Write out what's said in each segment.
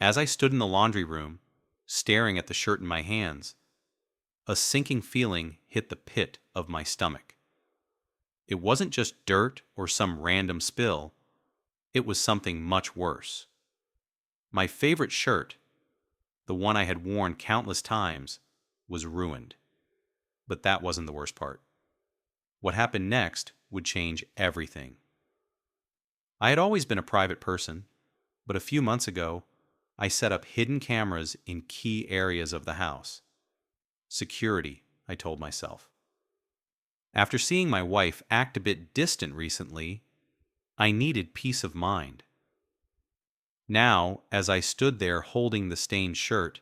As I stood in the laundry room, staring at the shirt in my hands, a sinking feeling hit the pit of my stomach. It wasn't just dirt or some random spill, it was something much worse. My favorite shirt, the one I had worn countless times, was ruined. But that wasn't the worst part. What happened next would change everything. I had always been a private person, but a few months ago, I set up hidden cameras in key areas of the house. Security, I told myself. After seeing my wife act a bit distant recently, I needed peace of mind. Now, as I stood there holding the stained shirt,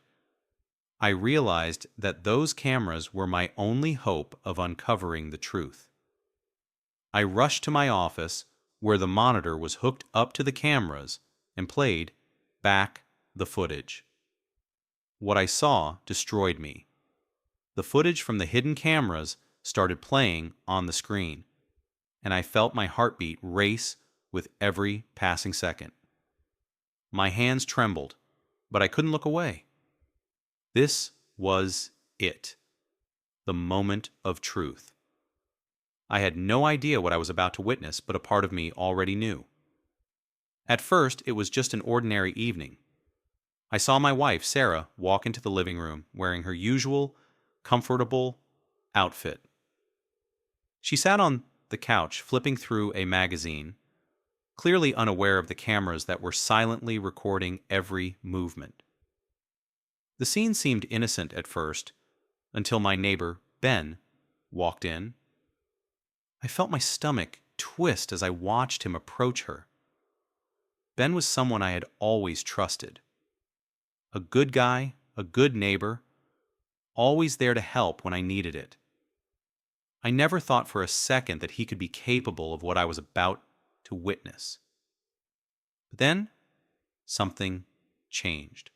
I realized that those cameras were my only hope of uncovering the truth. I rushed to my office, where the monitor was hooked up to the cameras, and played back the footage. What I saw destroyed me. The footage from the hidden cameras started playing on the screen, and I felt my heartbeat race with every passing second. My hands trembled, but I couldn't look away. This was it, the moment of truth. I had no idea what I was about to witness, but a part of me already knew. At first, it was just an ordinary evening. I saw my wife, Sarah, walk into the living room wearing her usual, comfortable outfit. She sat on the couch, flipping through a magazine, clearly unaware of the cameras that were silently recording every movement. The scene seemed innocent at first, until my neighbor, Ben, walked in. I felt my stomach twist as I watched him approach her. Ben was someone I had always trusted. A good guy, a good neighbor, always there to help when I needed it. I never thought for a second that he could be capable of what I was about to witness. But then, something changed.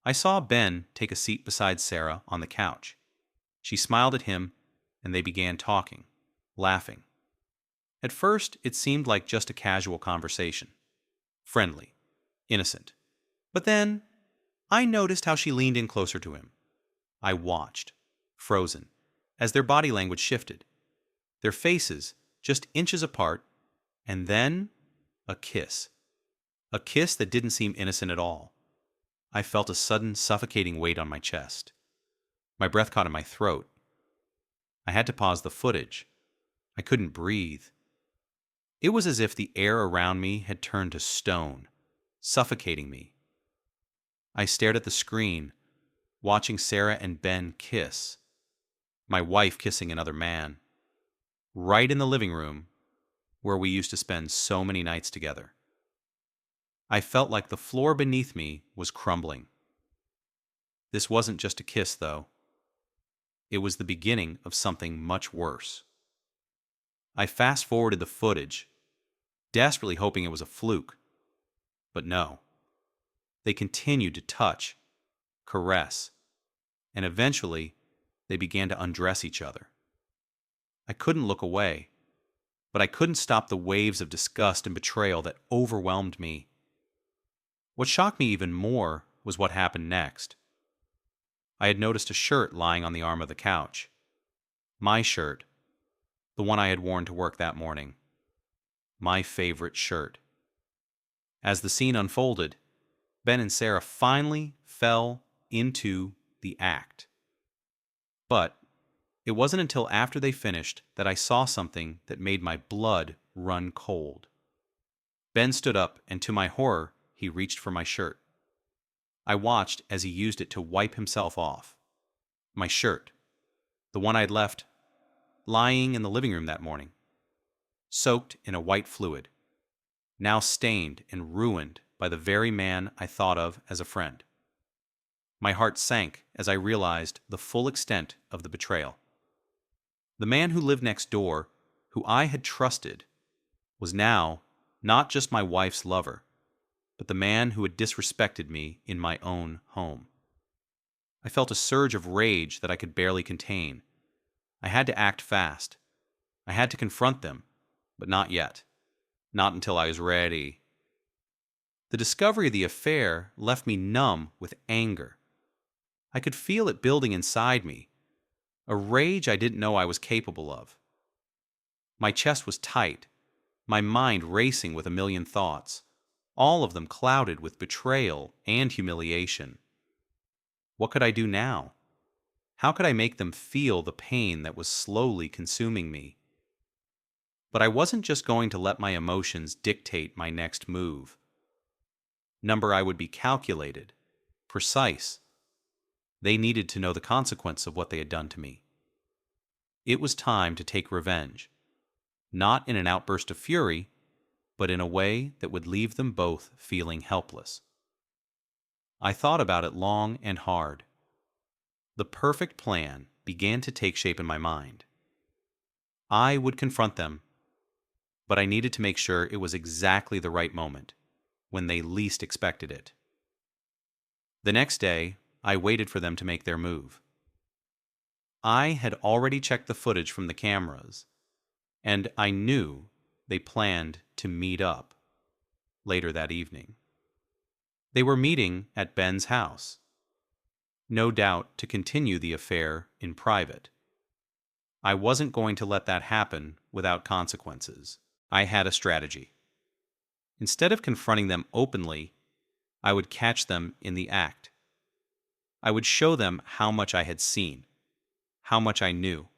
I saw Ben take a seat beside Sarah on the couch. She smiled at him, and they began talking, laughing. At first, it seemed like just a casual conversation. Friendly, innocent. But then, I noticed how she leaned in closer to him. I watched, frozen, as their body language shifted. Their faces just inches apart, and then a kiss. A kiss that didn't seem innocent at all. I felt a sudden suffocating weight on my chest. My breath caught in my throat. I had to pause the footage. I couldn't breathe. It was as if the air around me had turned to stone, suffocating me. I stared at the screen, watching Sarah and Ben kiss, my wife kissing another man, right in the living room where we used to spend so many nights together. I felt like the floor beneath me was crumbling. This wasn't just a kiss, though. It was the beginning of something much worse. I fast-forwarded the footage, desperately hoping it was a fluke. But no. They continued to touch, caress, and eventually they began to undress each other. I couldn't look away, but I couldn't stop the waves of disgust and betrayal that overwhelmed me. What shocked me even more was what happened next. I had noticed a shirt lying on the arm of the couch. My shirt, the one I had worn to work that morning. My favorite shirt. As the scene unfolded, Ben and Sarah finally fell into the act. But it wasn't until after they finished that I saw something that made my blood run cold. Ben stood up, and to my horror, he reached for my shirt. I watched as he used it to wipe himself off. My shirt, the one I'd left lying in the living room that morning, soaked in a white fluid, now stained and ruined by the very man I thought of as a friend. My heart sank as I realized the full extent of the betrayal. The man who lived next door, who I had trusted, was now not just my wife's lover, but the man who had disrespected me in my own home. I felt a surge of rage that I could barely contain. I had to act fast. I had to confront them, but not yet. Not until I was ready. The discovery of the affair left me numb with anger. I could feel it building inside me, a rage I didn't know I was capable of. My chest was tight, my mind racing with a million thoughts, all of them clouded with betrayal and humiliation. What could I do now? How could I make them feel the pain that was slowly consuming me? But I wasn't just going to let my emotions dictate my next move. I would be calculated, precise. They needed to know the consequence of what they had done to me. It was time to take revenge, not in an outburst of fury, but in a way that would leave them both feeling helpless. I thought about it long and hard. The perfect plan began to take shape in my mind. I would confront them, but I needed to make sure it was exactly the right moment, when they least expected it. The next day, I waited for them to make their move. I had already checked the footage from the cameras, and I knew they planned to meet up later that evening. They were meeting at Ben's house, no doubt to continue the affair in private. I wasn't going to let that happen without consequences. I had a strategy. Instead of confronting them openly, I would catch them in the act. I would show them how much I had seen, how much I knew.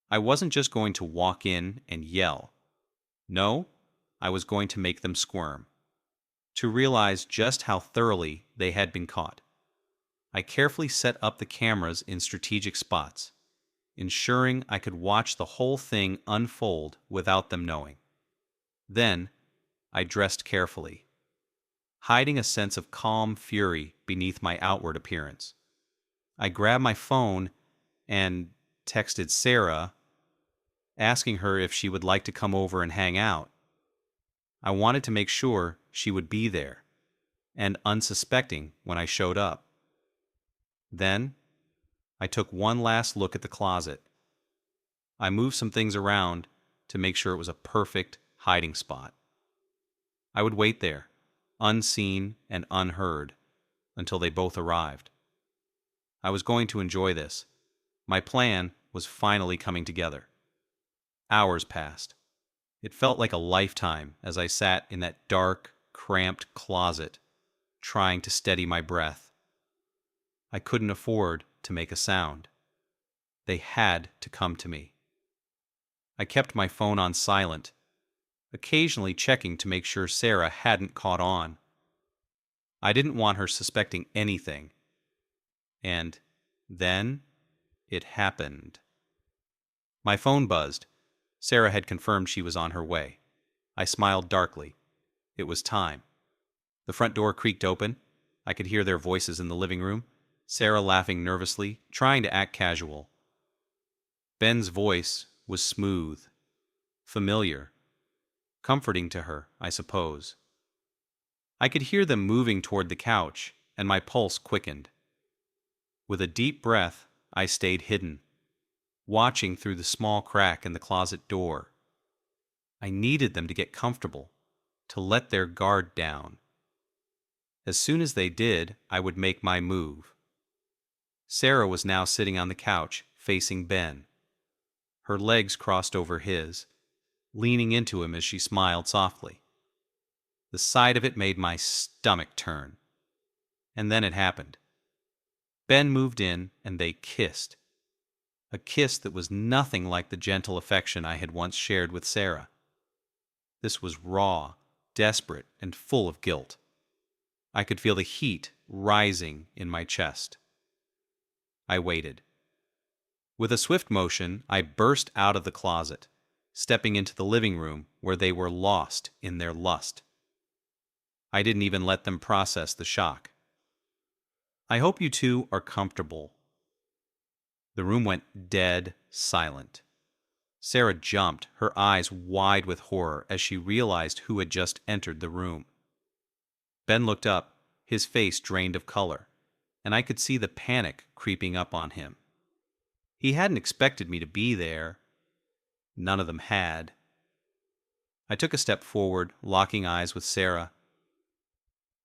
I wasn't just going to walk in and yell. No, I was going to make them squirm, to realize just how thoroughly they had been caught. I carefully set up the cameras in strategic spots, ensuring I could watch the whole thing unfold without them knowing. Then, I dressed carefully, hiding a sense of calm fury beneath my outward appearance. I grabbed my phone and texted Sarah, asking her if she would like to come over and hang out. I wanted to make sure she would be there and unsuspecting when I showed up. Then, I took one last look at the closet. I moved some things around to make sure it was a perfect hiding spot. I would wait there, unseen and unheard, until they both arrived. I was going to enjoy this. My plan was finally coming together. Hours passed. It felt like a lifetime as I sat in that dark, cramped closet, trying to steady my breath. I couldn't afford to make a sound. They had to come to me. I kept my phone on silent, occasionally checking to make sure Sarah hadn't caught on. I didn't want her suspecting anything. And then it happened. My phone buzzed. Sarah had confirmed she was on her way. I smiled darkly. It was time. The front door creaked open. I could hear their voices in the living room, Sarah laughing nervously, trying to act casual. Ben's voice was smooth, familiar, comforting to her, I suppose. I could hear them moving toward the couch, and my pulse quickened. With a deep breath, I stayed hidden, watching through the small crack in the closet door. I needed them to get comfortable, to let their guard down. As soon as they did, I would make my move. Sarah was now sitting on the couch, facing Ben. Her legs crossed over his, leaning into him as she smiled softly. The sight of it made my stomach turn. And then it happened. Ben moved in, and they kissed. A kiss that was nothing like the gentle affection I had once shared with Sarah. This was raw, desperate, and full of guilt. I could feel the heat rising in my chest. I waited. With a swift motion, I burst out of the closet, stepping into the living room where they were lost in their lust. I didn't even let them process the shock. I hope you two are comfortable. The room went dead silent. Sarah jumped, her eyes wide with horror as she realized who had just entered the room. Ben looked up, his face drained of color, and I could see the panic creeping up on him. He hadn't expected me to be there. None of them had. I took a step forward, locking eyes with Sarah.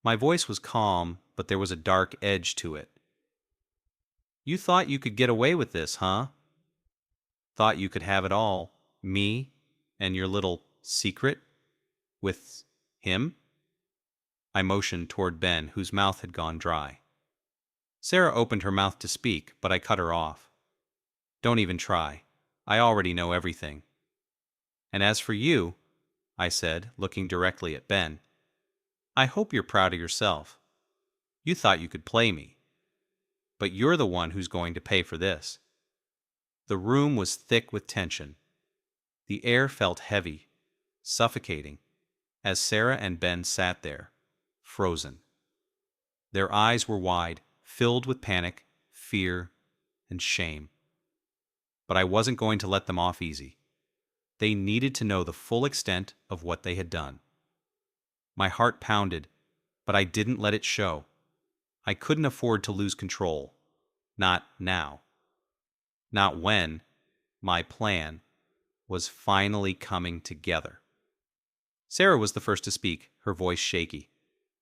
My voice was calm, but there was a dark edge to it. You thought you could get away with this, huh? Thought you could have it all. Me and your little secret with him? I motioned toward Ben, whose mouth had gone dry. Sarah opened her mouth to speak, but I cut her off. Don't even try. I already know everything. And as for you, I said, looking directly at Ben, I hope you're proud of yourself. You thought you could play me. But you're the one who's going to pay for this. The room was thick with tension. The air felt heavy, suffocating, as Sarah and Ben sat there, frozen. Their eyes were wide, filled with panic, fear, and shame. But I wasn't going to let them off easy. They needed to know the full extent of what they had done. My heart pounded, but I didn't let it show. I couldn't afford to lose control. Not now. Not when my plan was finally coming together. Sarah was the first to speak, her voice shaky,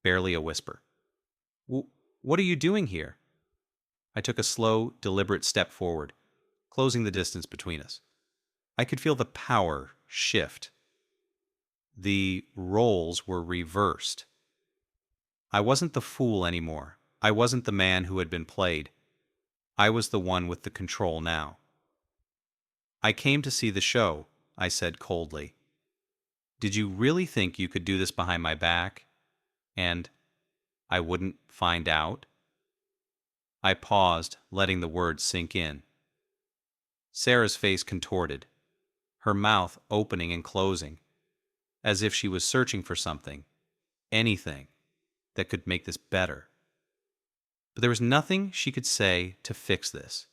barely a whisper. What are you doing here? I took a slow, deliberate step forward, closing the distance between us. I could feel the power shift. The roles were reversed. I wasn't the fool anymore. I wasn't the man who had been played. I was the one with the control now. I came to see the show, I said coldly. Did you really think you could do this behind my back? And I wouldn't find out? I paused, letting the words sink in. Sarah's face contorted, her mouth opening and closing, as if she was searching for something, anything, that could make this better. But there was nothing she could say to fix this.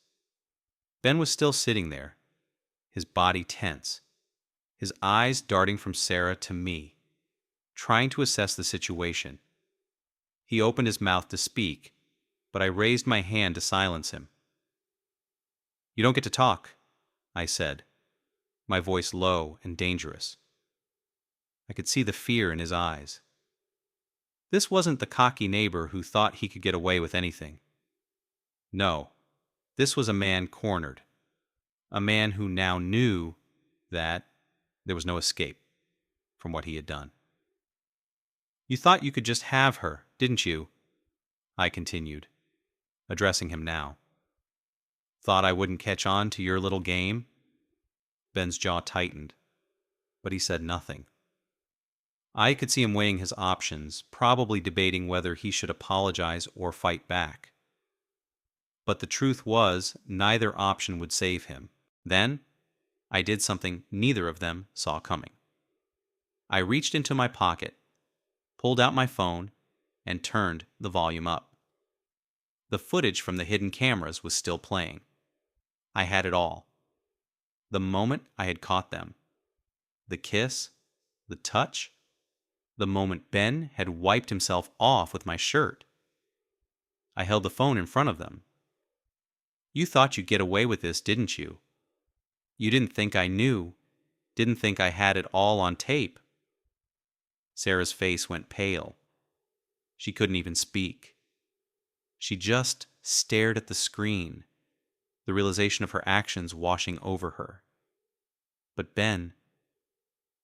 Ben was still sitting there, his body tense, his eyes darting from Sarah to me, trying to assess the situation. He opened his mouth to speak, but I raised my hand to silence him. You don't get to talk, I said, my voice low and dangerous. I could see the fear in his eyes. This wasn't the cocky neighbor who thought he could get away with anything. No, this was a man cornered, a man who now knew that there was no escape from what he had done. You thought you could just have her, didn't you? I continued, addressing him now. Thought I wouldn't catch on to your little game? Ben's jaw tightened, but he said nothing. I could see him weighing his options, probably debating whether he should apologize or fight back. But the truth was, neither option would save him. Then, I did something neither of them saw coming. I reached into my pocket, pulled out my phone, and turned the volume up. The footage from the hidden cameras was still playing. I had it all. The moment I had caught them. The kiss, the touch, the moment Ben had wiped himself off with my shirt. I held the phone in front of them. You thought you'd get away with this, didn't you? You didn't think I knew, didn't think I had it all on tape. Sarah's face went pale. She couldn't even speak. She just stared at the screen, the realization of her actions washing over her. But Ben,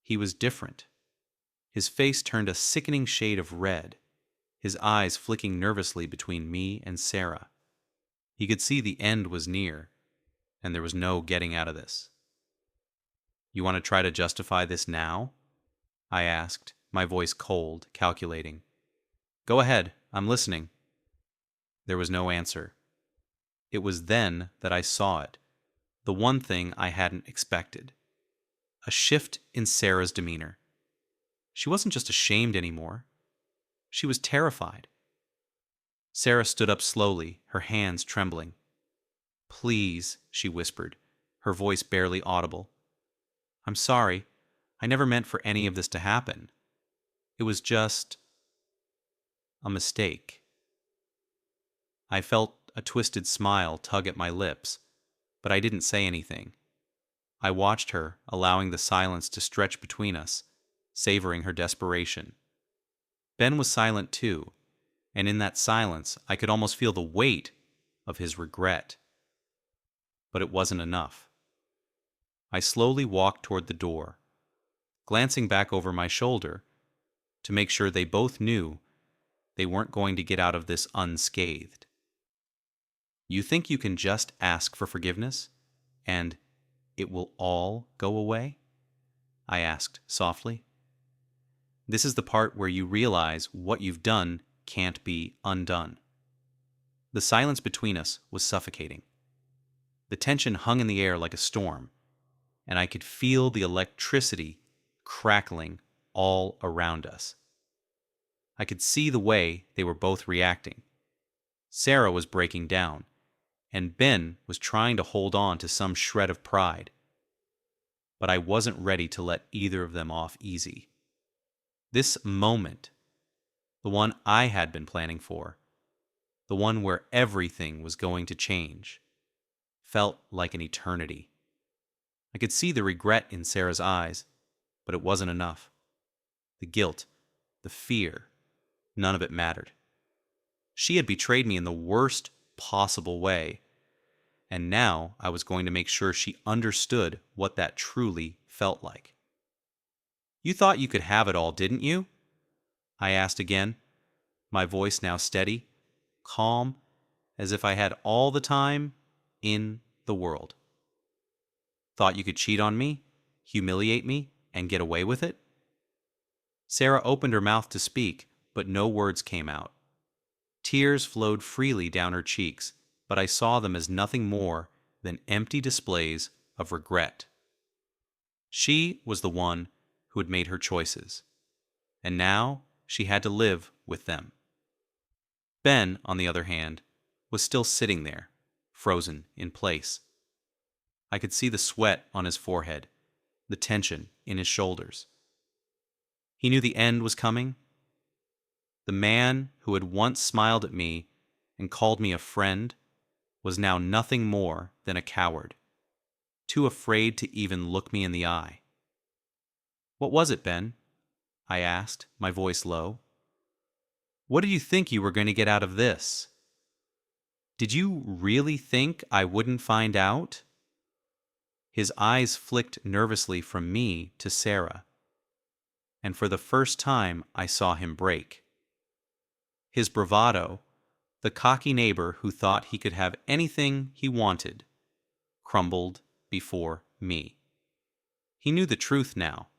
he was different. His face turned a sickening shade of red, his eyes flicking nervously between me and Sarah. He could see the end was near, and there was no getting out of this. You want to try to justify this now? I asked, my voice cold, calculating. Go ahead, I'm listening. There was no answer. It was then that I saw it, the one thing I hadn't expected. A shift in Sarah's demeanor. She wasn't just ashamed anymore. She was terrified. Sarah stood up slowly, her hands trembling. Please, she whispered, her voice barely audible. I'm sorry. I never meant for any of this to happen. It was just a mistake. I felt a twisted smile tug at my lips, but I didn't say anything. I watched her, allowing the silence to stretch between us, savoring her desperation. Ben was silent too, and in that silence I could almost feel the weight of his regret. But it wasn't enough. I slowly walked toward the door, glancing back over my shoulder to make sure they both knew they weren't going to get out of this unscathed. You think you can just ask for forgiveness, and it will all go away? I asked softly. This is the part where you realize what you've done can't be undone. The silence between us was suffocating. The tension hung in the air like a storm, and I could feel the electricity crackling all around us. I could see the way they were both reacting. Sarah was breaking down, and Ben was trying to hold on to some shred of pride. But I wasn't ready to let either of them off easy. This moment, the one I had been planning for, the one where everything was going to change, felt like an eternity. I could see the regret in Sarah's eyes, but it wasn't enough. The guilt, the fear, none of it mattered. She had betrayed me in the worst possible way, and now I was going to make sure she understood what that truly felt like. You thought you could have it all, didn't you? I asked again, my voice now steady, calm, as if I had all the time in the world. Thought you could cheat on me, humiliate me, and get away with it? Sarah opened her mouth to speak, but no words came out. Tears flowed freely down her cheeks, but I saw them as nothing more than empty displays of regret. She was the one who had made her choices, and now she had to live with them. Ben, on the other hand, was still sitting there, frozen in place. I could see the sweat on his forehead, the tension in his shoulders. He knew the end was coming. The man who had once smiled at me and called me a friend was now nothing more than a coward, too afraid to even look me in the eye. "What was it, Ben?" I asked, my voice low. "What did you think you were going to get out of this? Did you really think I wouldn't find out?" His eyes flicked nervously from me to Sarah, and for the first time I saw him break. His bravado, the cocky neighbor who thought he could have anything he wanted, crumbled before me. He knew the truth now.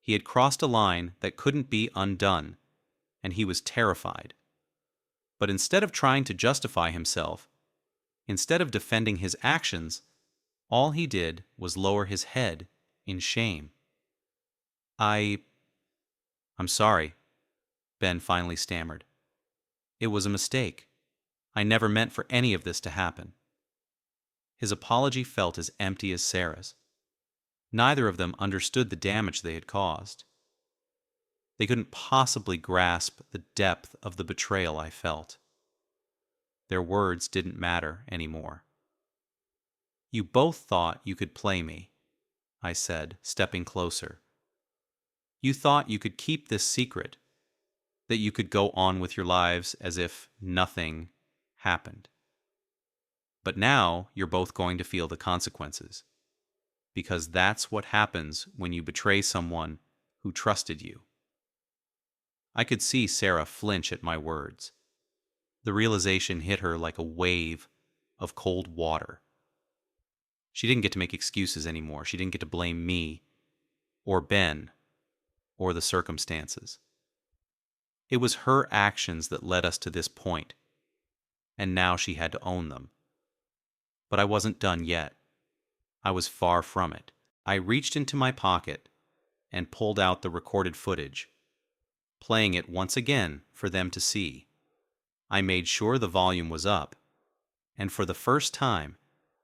He had crossed a line that couldn't be undone, and he was terrified. But instead of trying to justify himself, instead of defending his actions, all he did was lower his head in shame. I'm sorry," Ben finally stammered. "It was a mistake. I never meant for any of this to happen." His apology felt as empty as Sarah's. Neither of them understood the damage they had caused. They couldn't possibly grasp the depth of the betrayal I felt. Their words didn't matter anymore. "You both thought you could play me," I said, stepping closer. "You thought you could keep this secret, that you could go on with your lives as if nothing happened. But now you're both going to feel the consequences, because that's what happens when you betray someone who trusted you." I could see Sarah flinch at my words. The realization hit her like a wave of cold water. She didn't get to make excuses anymore. She didn't get to blame me, or Ben, or the circumstances. It was her actions that led us to this point, and now she had to own them. But I wasn't done yet. I was far from it. I reached into my pocket and pulled out the recorded footage, playing it once again for them to see. I made sure the volume was up, and for the first time,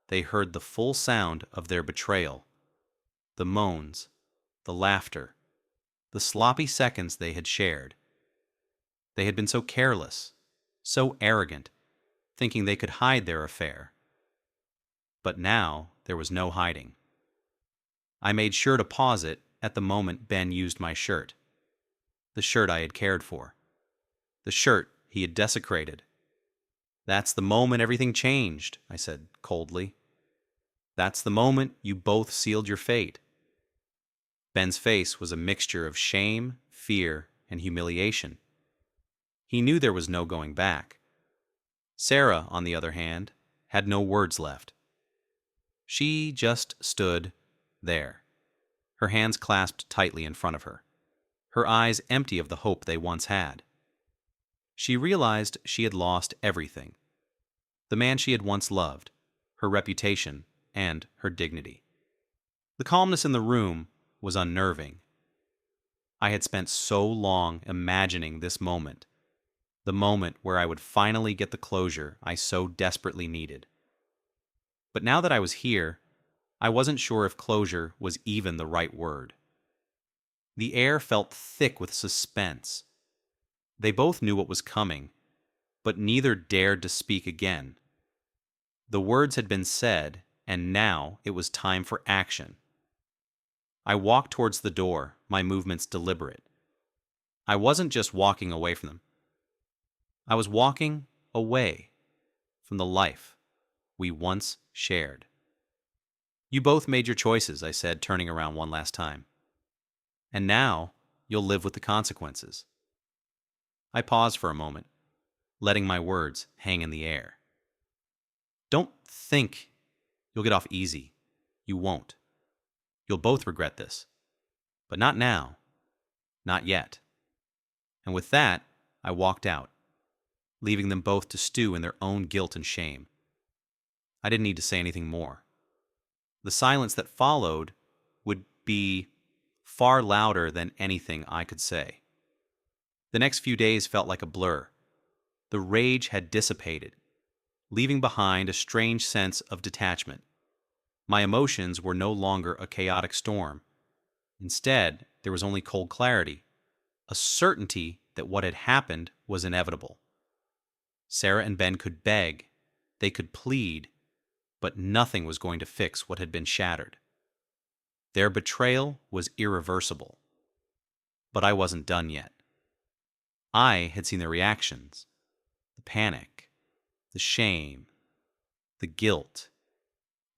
they heard the full sound of their betrayal. The moans, the laughter, the sloppy seconds they had shared. They had been so careless, so arrogant, thinking they could hide their affair. But now there was no hiding. I made sure to pause it at the moment Ben used my shirt. The shirt I had cared for. The shirt he had desecrated. "That's the moment everything changed," I said coldly. "That's the moment you both sealed your fate." Ben's face was a mixture of shame, fear, and humiliation. He knew there was no going back. Sarah, on the other hand, had no words left. She just stood there, her hands clasped tightly in front of her, her eyes empty of the hope they once had. She realized she had lost everything: the man she had once loved, her reputation, and her dignity. The calmness in the room was unnerving. I had spent so long imagining this moment, the moment where I would finally get the closure I so desperately needed. But now that I was here, I wasn't sure if closure was even the right word. The air felt thick with suspense. They both knew what was coming, but neither dared to speak again. The words had been said, and now it was time for action. I walked towards the door, my movements deliberate. I wasn't just walking away from them. I was walking away from the life we once shared. "You both made your choices," I said, turning around one last time. "And now you'll live with the consequences." I paused for a moment, letting my words hang in the air. "Don't think you'll get off easy. You won't. You'll both regret this. But not now. Not yet." And with that, I walked out, leaving them both to stew in their own guilt and shame. I didn't need to say anything more. The silence that followed would be far louder than anything I could say. The next few days felt like a blur. The rage had dissipated, leaving behind a strange sense of detachment. My emotions were no longer a chaotic storm. Instead, there was only cold clarity, a certainty that what had happened was inevitable. Sarah and Ben could beg, they could plead, but nothing was going to fix what had been shattered. Their betrayal was irreversible. But I wasn't done yet. I had seen their reactions, the panic, the shame, the guilt,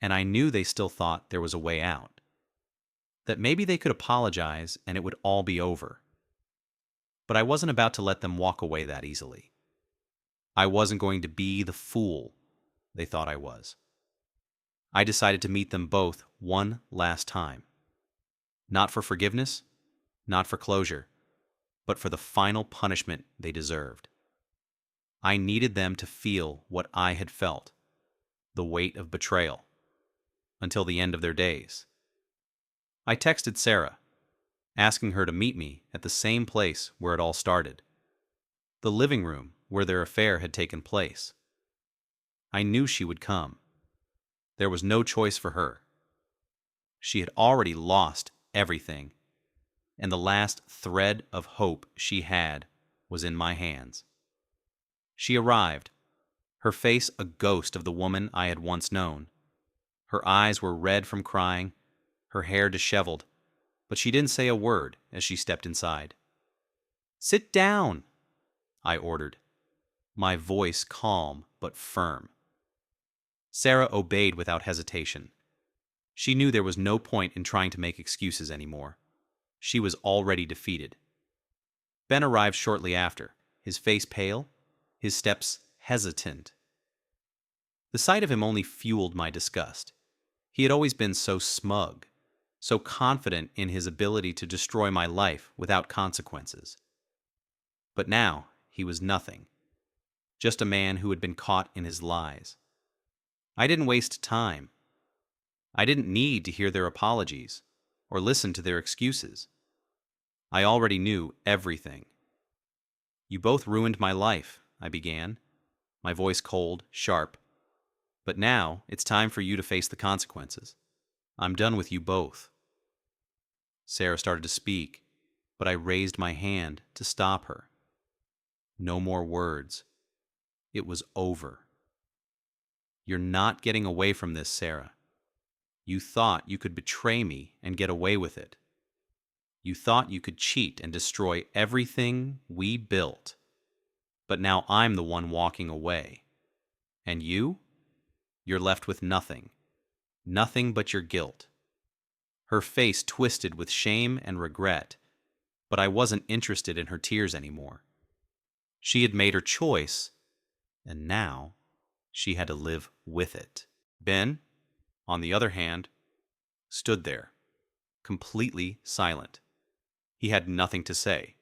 and I knew they still thought there was a way out. That maybe they could apologize and it would all be over. But I wasn't about to let them walk away that easily. I wasn't going to be the fool they thought I was. I decided to meet them both one last time. Not for forgiveness, not for closure, but for the final punishment they deserved. I needed them to feel what I had felt, the weight of betrayal, until the end of their days. I texted Sarah, asking her to meet me at the same place where it all started, the living room where their affair had taken place. I knew she would come. There was no choice for her. She had already lost everything, and the last thread of hope she had was in my hands. She arrived, her face a ghost of the woman I had once known. Her eyes were red from crying, her hair disheveled, but she didn't say a word as she stepped inside. "Sit down," I ordered, my voice calm but firm. Sarah obeyed without hesitation. She knew there was no point in trying to make excuses anymore. She was already defeated. Ben arrived shortly after, his face pale, his steps hesitant. The sight of him only fueled my disgust. He had always been so smug, so confident in his ability to destroy my life without consequences. But now he was nothing, just a man who had been caught in his lies. I didn't waste time. I didn't need to hear their apologies or listen to their excuses. I already knew everything. "You both ruined my life," I began, my voice cold, sharp. "But now it's time for you to face the consequences. I'm done with you both." Sarah started to speak, but I raised my hand to stop her. No more words. It was over. "You're not getting away from this, Sarah. You thought you could betray me and get away with it. You thought you could cheat and destroy everything we built. But now I'm the one walking away. And you? You're left with nothing. Nothing but your guilt." Her face twisted with shame and regret, but I wasn't interested in her tears anymore. She had made her choice, and now she had to live with it. Ben, on the other hand, stood there, completely silent. He had nothing to say.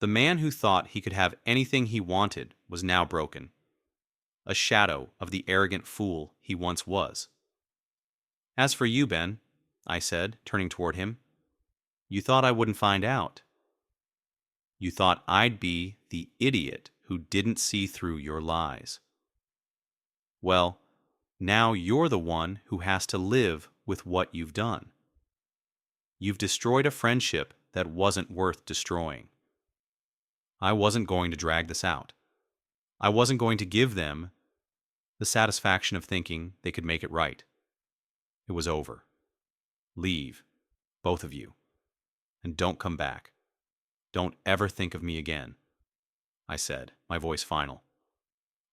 The man who thought he could have anything he wanted was now broken, a shadow of the arrogant fool he once was. "As for you, Ben," I said, turning toward him, "you thought I wouldn't find out. You thought I'd be the idiot who didn't see through your lies. Well, now you're the one who has to live with what you've done. You've destroyed a friendship that wasn't worth destroying. I wasn't going to drag this out. I wasn't going to give them the satisfaction of thinking they could make it right. It was over. Leave, both of you, and don't come back. Don't ever think of me again," I said, my voice final.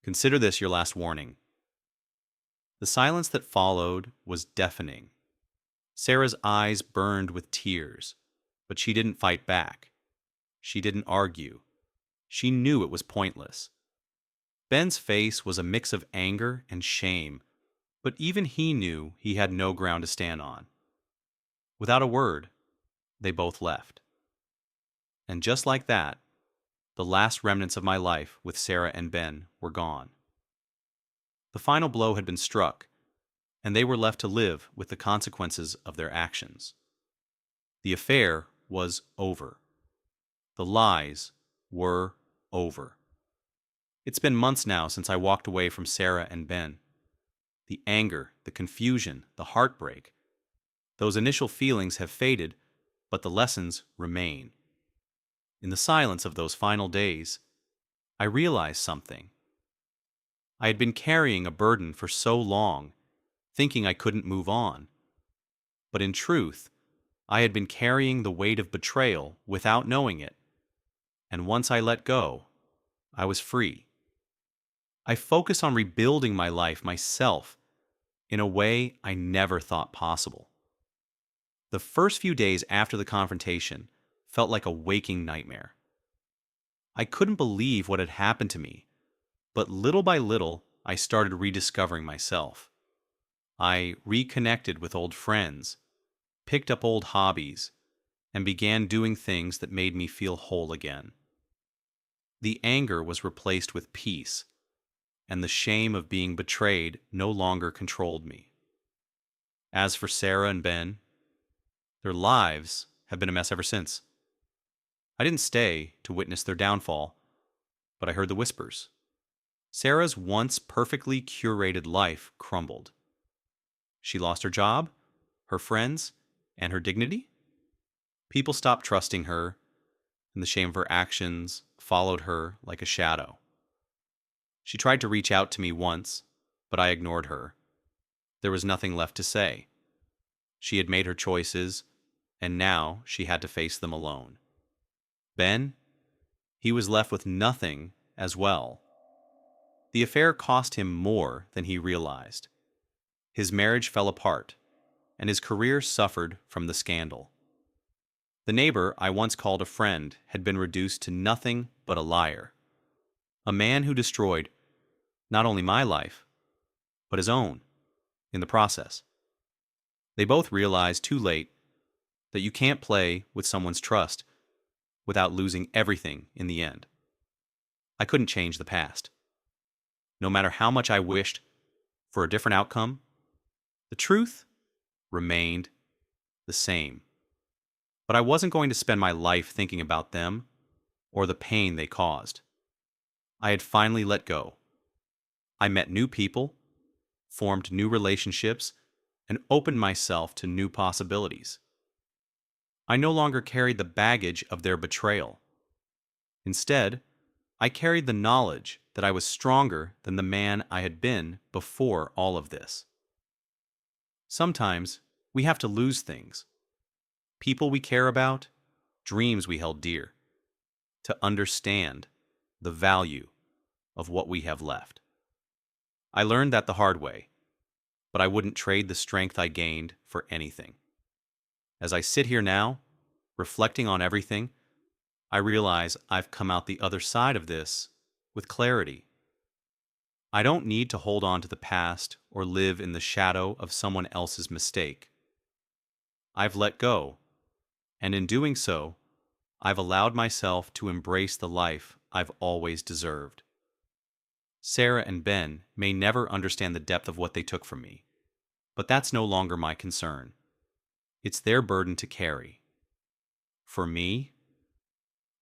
"Consider this your last warning." The silence that followed was deafening. Sarah's eyes burned with tears, but she didn't fight back. She didn't argue. She knew it was pointless. Ben's face was a mix of anger and shame, but even he knew he had no ground to stand on. Without a word, they both left. And just like that, the last remnants of my life with Sarah and Ben were gone. The final blow had been struck, and they were left to live with the consequences of their actions. The affair was over. The lies were over. It's been months now since I walked away from Sarah and Ben. The anger, the confusion, the heartbreak. Those initial feelings have faded, but the lessons remain. In the silence of those final days, I realized something. I had been carrying a burden for so long, thinking I couldn't move on. But in truth, I had been carrying the weight of betrayal without knowing it. And once I let go, I was free. I focused on rebuilding my life myself in a way I never thought possible. The first few days after the confrontation felt like a waking nightmare. I couldn't believe what had happened to me, but little by little, I started rediscovering myself. I reconnected with old friends, picked up old hobbies, and began doing things that made me feel whole again. The anger was replaced with peace, and the shame of being betrayed no longer controlled me. As for Sarah and Ben, their lives have been a mess ever since. I didn't stay to witness their downfall, but I heard the whispers. Sarah's once perfectly curated life crumbled. She lost her job, her friends, and her dignity. People stopped trusting her, and the shame of her actions followed her like a shadow. She tried to reach out to me once, but I ignored her. There was nothing left to say. She had made her choices, and now she had to face them alone. Ben, he was left with nothing as well. The affair cost him more than he realized. His marriage fell apart, and his career suffered from the scandal. The neighbor I once called a friend had been reduced to nothing but a liar. A man who destroyed not only my life, but his own in the process. They both realized too late that you can't play with someone's trust without losing everything in the end. I couldn't change the past. No matter how much I wished for a different outcome, the truth remained the same. But I wasn't going to spend my life thinking about them or the pain they caused. I had finally let go. I met new people, formed new relationships, and opened myself to new possibilities. I no longer carried the baggage of their betrayal. Instead, I carried the knowledge that I was stronger than the man I had been before all of this. Sometimes we have to lose things. people we care about, dreams we held dear, to understand the value of what we have left. I learned that the hard way, but I wouldn't trade the strength I gained for anything. As I sit here now, reflecting on everything, I realize I've come out the other side of this with clarity. I don't need to hold on to the past or live in the shadow of someone else's mistake. I've let go, and in doing so, I've allowed myself to embrace the life I've always deserved. Sarah and Ben may never understand the depth of what they took from me, but that's no longer my concern. It's their burden to carry. For me,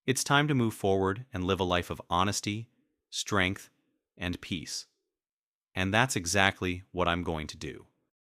it's time to move forward and live a life of honesty, strength, and peace. And that's exactly what I'm going to do.